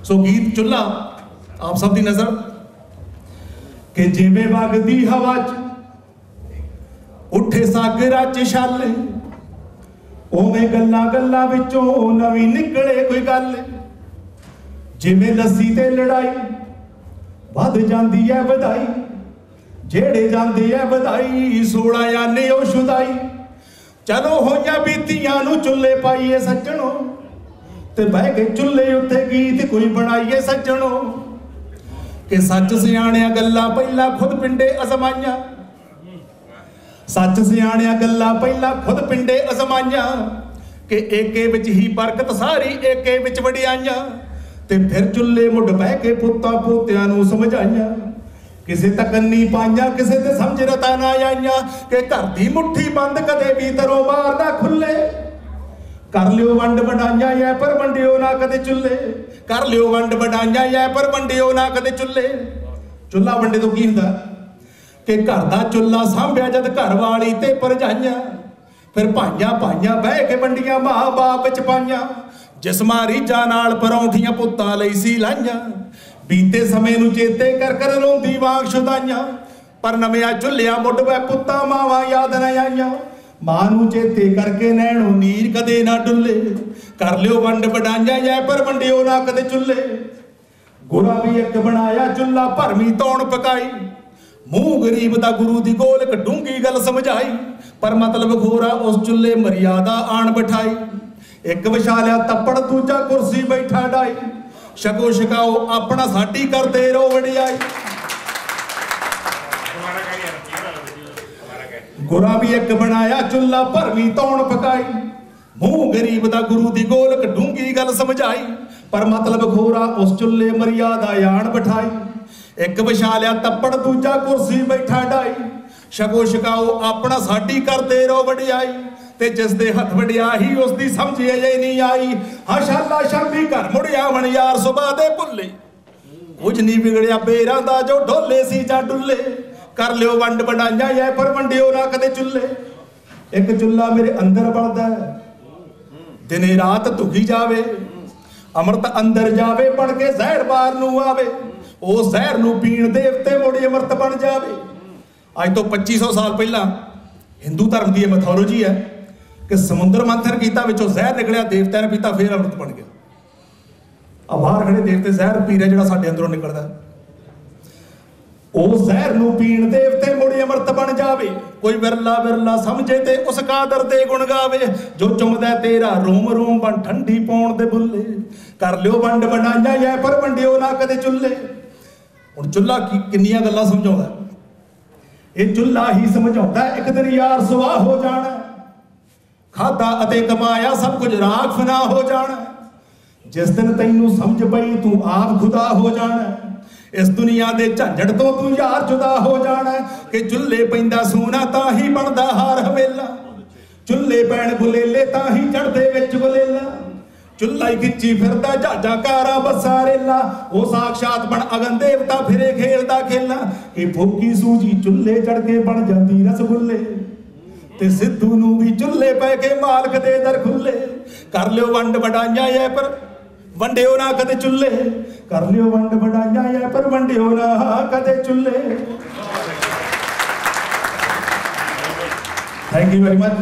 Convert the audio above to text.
सो गीत चुल्हा आप सब दी नजर कि जिवें वगदी हवा च उठे सागरा च छल उवें गल्लां गल्लां विचों नवीं निकले कोई गल जिवें लस्सी ते लड़ाई वध जांदी है वधाई जेड़े जांदे है वधाई 16 आने ओ शुदाई चलो होइयां बीतियां नूं चुल्ले पाईए सज्जणों ते बह के चुल्ले उत्ते गीत कोई बनाईए सज्जणों कि सच सियाणियां गल्लां पहला खुद पिंडे अजमाइयां सच सियाणियां गल्लां पहला खुद पिंडे अजमाइयां कि एके विच ही बरकत सारी एके विच वडियाइयां ते फिर चुल्ले मुड़ बह के पुत्तां पोतियां नूं समझाइयां किसे तक कन्नी पाइयां किसे ते समझ रता ना आइयां कि घर दी मुट्ठी बंद कदे भी दरों बाहर ना खुले कर लियो वंड वडाइयां ऐ पर वंडियो ना कदे चुल्ले कर लियो वंड वडाइयां ऐ पर वंडियो ना कदे चुल्ले चुल्हा वंडे तो की हुंदा कि घर दा चुल्हा सांभिया जद घर वाली ते परजाइयां फिर भाइयां भाइयां बह के वंडियां मां बाप विच पाइयां जिसमां रीझां नाल परौंठियां पुत्तां लई सी लाइयां बीते समय नूं चेते कर रोंदी वांग शुदाइयां पर नवियां चुल्हियां मुड़ वह पुत्तां मावां याद न आइयां मां नूं चेते करके नैणों नीर कदे ना डुल्ले कर लियो वंड वडाइयां ऐ पर वंडियो ना कदे चुल्ले गुरा भी एक बनाया चुल्हा भरमी तौण पकाई मूंह गरीब दा गुरु दी गोलक डूंगी गल समझाई पर मतलब घोरा उस चुल्ले मर्यादा आण बिठाई एक विछालिया तप्पड़ दूजा कुर्सी बैठा डाई शको शिकाओ अपना साडी करते रो वडियाई गुरा भी एक बनाया चुल्हा भरमी तौण पकाई मूंह गरीब दा गुरु दी गोलक डूंगी गल समझाई पर मतलब घोरा उस चुल्ले मर्यादा आण बिठाई एक विछालिया तप्पड़ दूजा कुर्सी बैठा डाई शको शिकाओ अपना साडी करते रो वडियाई ते जिस दे हथ वडियाही उस दी समझ अजे नहीं आई हाँ शाला शामी घर मुड़िया वन यार सुबह दे भुल्ले कुछ नहीं बिगड़िया बेरां दा जो ढोले सी जा डुल्ले कर लियो वंड वडाइयां ऐ पर वंडियो ना कदे चुल्ले एक चुल्हा मेरे अंदर बलदा दिने रात दुखी जावे अमृत अंदर जावे बन के जहर बाहर नूं आवे ओ जहर नूं पीण देवते मुड़ी अमृत बन जावे अज तो 2500 साल पहला हिंदू धर्म की मैथोलॉजी है कि समुद्र मंथन किया विचों जहर निकलिया देवत्या ने पीता फिर अमृत बन गया आ बाहर खड़े देवते जहर पी रहे जो साडे अंदरों निकलदा ओ जहर नूं पीण देवते मुड़ी अमृत बन जावे कोई विरला विरला समझे ते उस कादर दे गुण गावे जो चुमदा तेरा रोम रोम बन ठंडी पौण दे बुल्ले कर लियो वंड वडाइयां ऐ पर वंडियो ना कदे चुल्ले हुण चुल्हा किन्नियां गल्लां समझाउंदा ये चुल्हा ही समझाउंदा एक दिन यार सुआह हो जाना खादा अते कमाया सब कुछ राख फना हो जाना जिस दिन तैनू समझ पई तू आप खुदा हो जाना इस दुनिया दे झंझट तो तू यार जुदा हो जाना कि चुल्ले पैंदा सोना तां ही बनदा हार हवेला चुल्ले पैण गुलेले तां ही चढ़दे विच गुलेला चुल्हा ही खिच्ची फिरदा जहाजा कारा बसा रेला वो साक्षात बन अगन देवता फिरे खेलदा खेला कि फूकी सूजी चुल्ले चढ़ के बन जाती रसगुल्ले ते सिद्धू नूं भी चुल्ले पै के मालक दे दर खुले कर लियो वंड वडाइयां ऐ पर वंडियो ना कदे चुल्ले कर लियो वंड वडाइयां ऐ पर वंडियो ना कदे चुल्ले। Thank you very much.